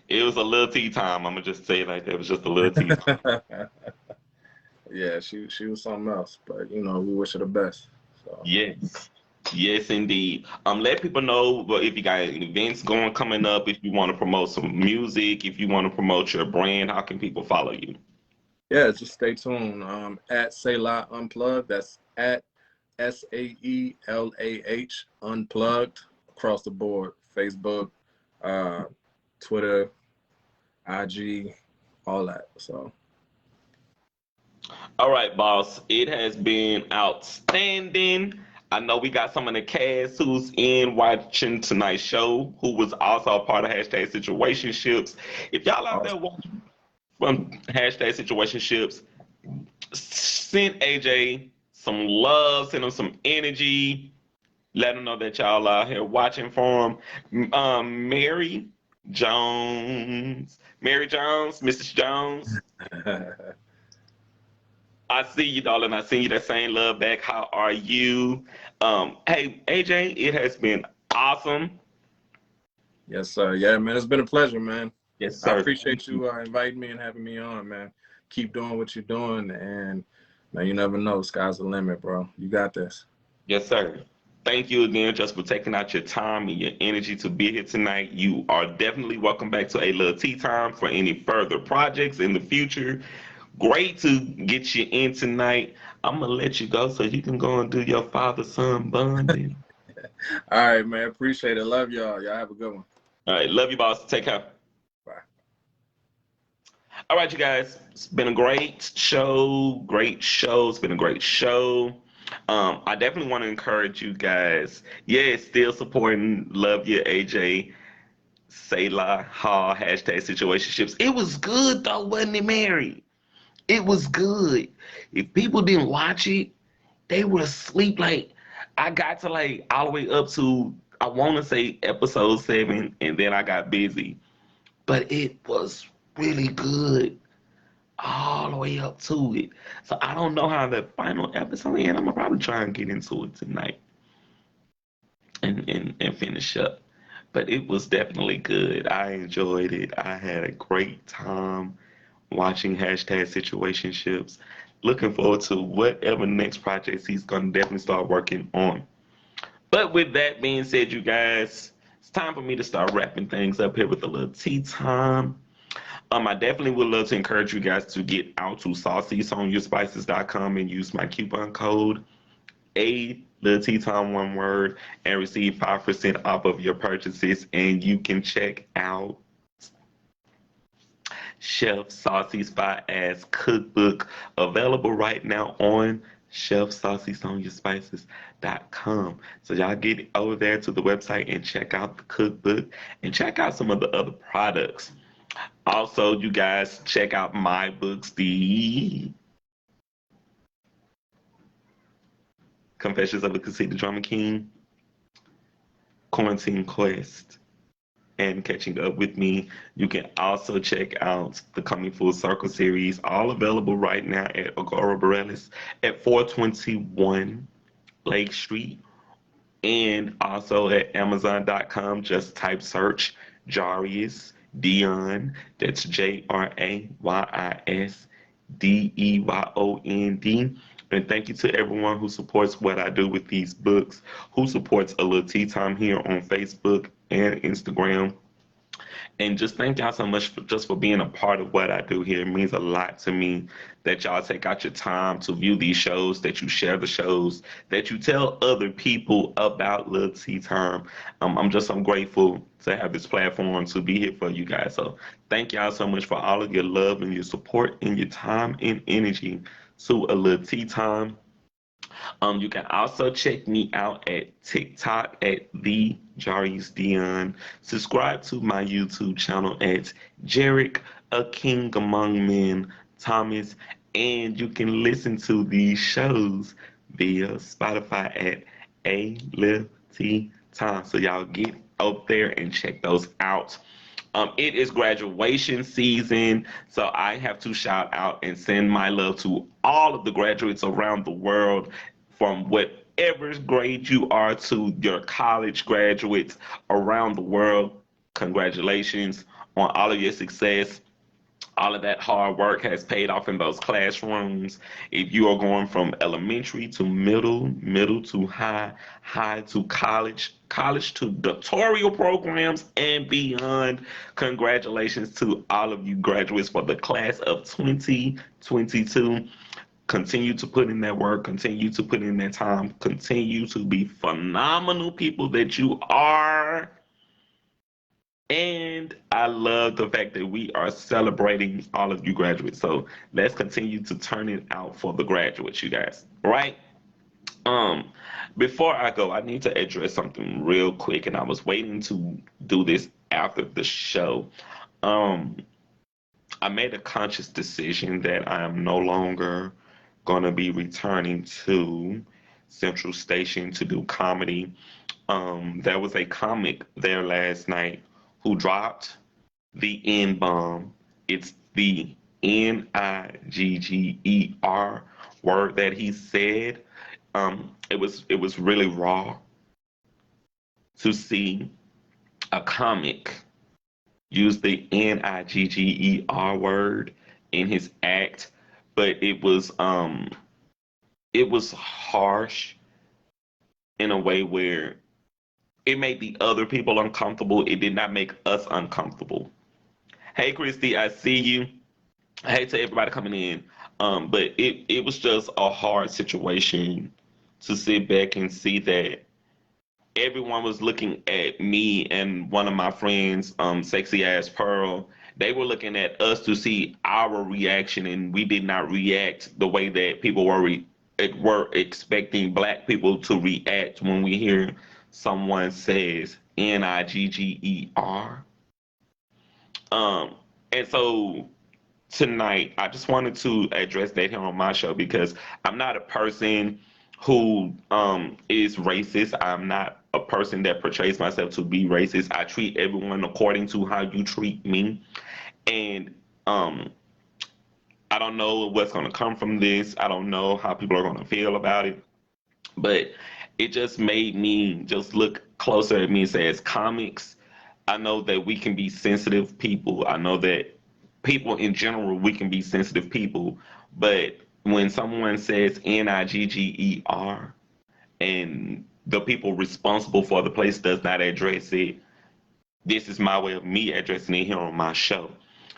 it was a little tea time. I'm gonna just say it like that. It was just a little tea time. Yeah, she was something else. But we wish her the best. So Yes. Yes, indeed. Let people know if you got events going coming up, if you want to promote some music, if you want to promote your brand, how can people follow you? yeah, just stay tuned. At Saelah Unplugged. That's at Saelah Unplugged across the board. Facebook, uh, Twitter, IG, all that. So All right, boss. It has been outstanding. I know we got some of the cast who's in watching tonight's show, who was also a part of hashtag situationships. If y'all out there awesome. watching from hashtag situationships, send AJ some love, send him some energy. Let him know that y'all out here watching for him. Mary Jones, Mrs. Jones. I see you, darling. I see you that same love back. How are you? Hey, AJ, it has been awesome. Yes, sir. Yeah, man, it's been a pleasure, man. Yes, I sir. appreciate you inviting me and having me on, man. Keep doing what you're doing, and man, you never know. Sky's the limit, bro. You got this. Yes, sir. Thank you again just for taking out your time and your energy to be here tonight. You are definitely welcome back to a Lil Tea Time for any further projects in the future. Great to get you in tonight. I'm gonna let you go so you can go and do your father-son bonding. All right, man. Appreciate it. Love y'all. Y'all have a good one. All right, love you, boss. Take care. Bye. All right, you guys. It's been a great show. Great show. It's been a great show. I definitely want to encourage you guys. Yeah, still supporting Love You, AJ, Saelah Hall, hashtag situationships. It was good though, wasn't it, Mary? It was good. If people didn't watch it, they were asleep. Like I got to like all the way up to I want to say episode 7, and then I got busy. But it was really good all the way up to it. So I don't know how the final episode ends. I'm gonna probably try and get into it tonight and finish up. But it was definitely good. I enjoyed it. I had a great time watching hashtag situationships. Looking forward to whatever next projects he's gonna definitely start working on. But with that being said, you guys, it's time for me to start wrapping things up here with a little tea time. I definitely would love to encourage you guys to get out to saucysonyourspices.com and use my coupon code A Lil Tea Time, one word, and receive 5% off of your purchases. And you can check out Chef Saucy's Fire Ass Cookbook available right now on chefsausysonyourspices.com. So y'all get over there to the website and check out the cookbook and check out some of the other products. Also, you guys check out my books, The Confessions of a Conceited Drama King, Quarantine Quest, and Catching Up with Me. You can also check out the Coming Full Circle series, all available right now at Agora Borealis at 421 Lake Street, and also at Amazon.com. Just type search Jarius Dion. That's JRAYISDEYOND. And thank you to everyone who supports what I do with these books, who supports a Lil Tea Time here on Facebook and Instagram. And just thank y'all so much for being a part of what I do here. It means a lot to me that y'all take out your time to view these shows, that you share the shows, that you tell other people about Lil Tea Time. I'm grateful to have this platform to be here for you guys. So thank y'all so much for all of your love and your support and your time and energy to a Lil Tea Time. You can also check me out at TikTok at the Jarius Dion. Subscribe to my YouTube channel at Jarek, a King Among Men Thomas, and you can listen to these shows via Spotify at A Lil T Time. So y'all get up there and check those out. It is graduation season, so I have to shout out and send my love to all of the graduates around the world, from whatever grade you are to your college graduates around the world. Congratulations on all of your success. All of that hard work has paid off in those classrooms. If you are going from elementary to middle, middle to high, high to college, college to doctoral programs and beyond, congratulations to all of you graduates for the class of 2022. Continue to put in that work, continue to put in that time, continue to be phenomenal people that you are. And I love the fact that we are celebrating all of you graduates. So let's continue to turn it out for the graduates, you guys. Right? Um, Before I go, I need to address something real quick, and I was waiting to do this after the show. Um, I made a conscious decision that I am no longer gonna be returning to Central Station to do comedy. There was a comic there last night who dropped the N bomb. It's the Nigger word that he said. It was really raw to see a comic use the Nigger word in his act, but it was harsh in a way where it made the other people uncomfortable. It did not make us uncomfortable. Hey, Christy, I see you. Hey to everybody coming in. But it was just a hard situation to sit back and see that everyone was looking at me and one of my friends, Sexy Ass Pearl. They were looking at us to see our reaction, and we did not react the way that people were expecting Black people to react when we hear someone says Nigger. Um, and so tonight, I just wanted to address that here on my show because I'm not a person who is racist. I'm not a person that portrays myself to be racist. I treat everyone according to how you treat me. And I don't know what's going to come from this. I don't know how people are going to feel about it. But it just made me just look closer at me and say, as comics, I know that we can be sensitive people. I know that people in general, we can be sensitive people. But when someone says Nigger and the people responsible for the place does not address it, this is my way of me addressing it here on my show.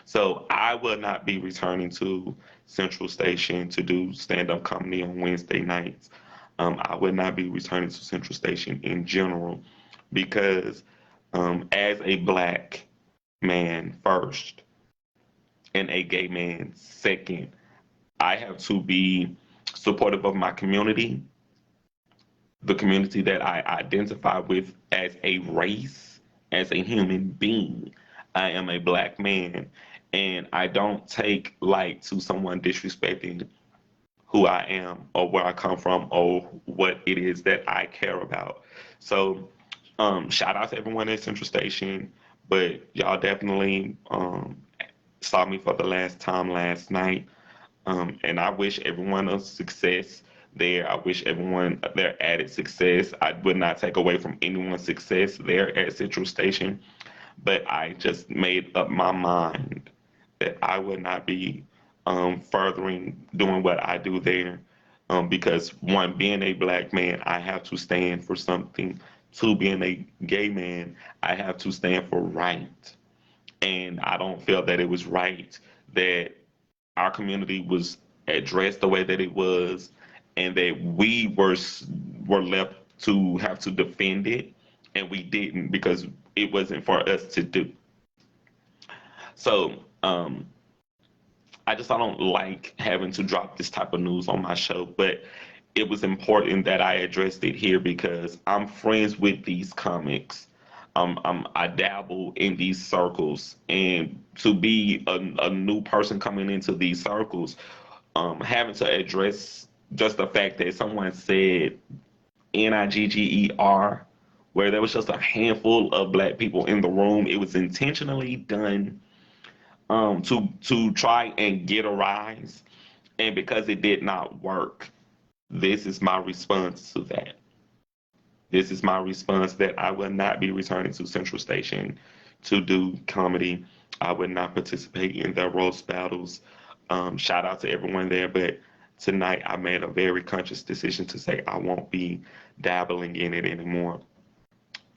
So I will not be returning to Central Station to do stand-up comedy on Wednesday nights. I will not be returning to Central Station in general because as a Black man first and a gay man second, I have to be supportive of my community, the community that I identify with as a race, as a human being. I am a Black man, and I don't take light to someone disrespecting who I am or where I come from or what it is that I care about. So, shout out to everyone at Central Station, but y'all definitely saw me for the last time last night. And I wish everyone a success there. I wish everyone their added success. I would not take away from anyone's success there at Central Station. but I just made up my mind that I would not be furthering doing what I do there. Because one, being a black man, I have to stand for something. Two, being a gay man, I have to stand for right. And I don't feel that it was right that our community was addressed the way that it was, and that we were left to have to defend it, and we didn't because it wasn't for us to do. So I don't like having to drop this type of news on my show, but it was important that I addressed it here because I'm friends with these comics. I dabble in these circles, and to be a new person coming into these circles, having to address just the fact that someone said Nigger, where there was just a handful of black people in the room. It was intentionally done to try and get a rise, and because it did not work, this is my response to that. This is my response that I will not be returning to Central Station to do comedy. I would not participate in the roast battles. Shout out to everyone there, but tonight I made a very conscious decision to say I won't be dabbling in it anymore,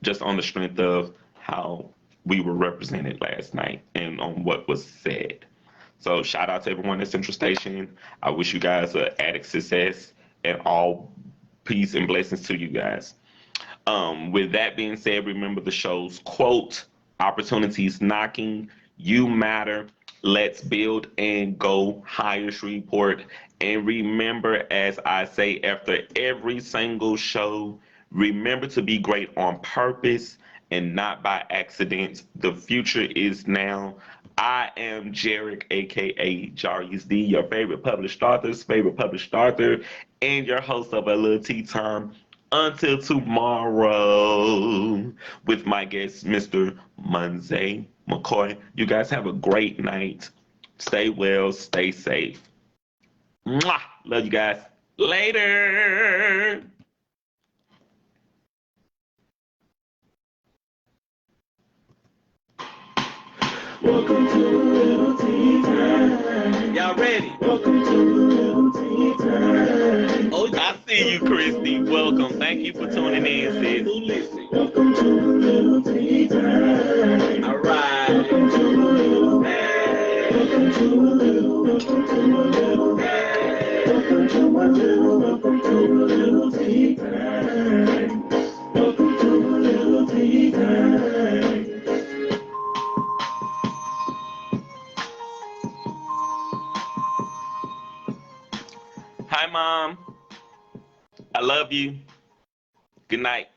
just on the strength of how we were represented last night and on what was said. So shout out to everyone at Central Station. I wish you guys added success and all peace and blessings to you guys. With that being said, remember the show's quote: opportunities knocking, you matter, let's build and go higher Shreveport. And remember, as I say after every single show, remember to be great on purpose and not by accident. The future is now. I am Jarek, aka Jarius D, your favorite published author's favorite published author, and your host of A Lil Tea Time. Until tomorrow, with my guest, Mr. Munze McCoy. You guys have a great night. Stay well, stay safe. Mwah! Love you guys. Later. Welcome to Lil Tea Time. Y'all ready? Welcome to Lil Tea Time. Oh, I see you, Christy. Welcome. Thank you for tuning in, sis. Listen. Welcome to Lil Tea Time. All right. Welcome to Lil. Welcome to Lil. Welcome to Lil. Welcome to my little. Welcome to Lil Tea Time. Welcome to Lil Tea Time. Hi, Mom. I love you. Good night.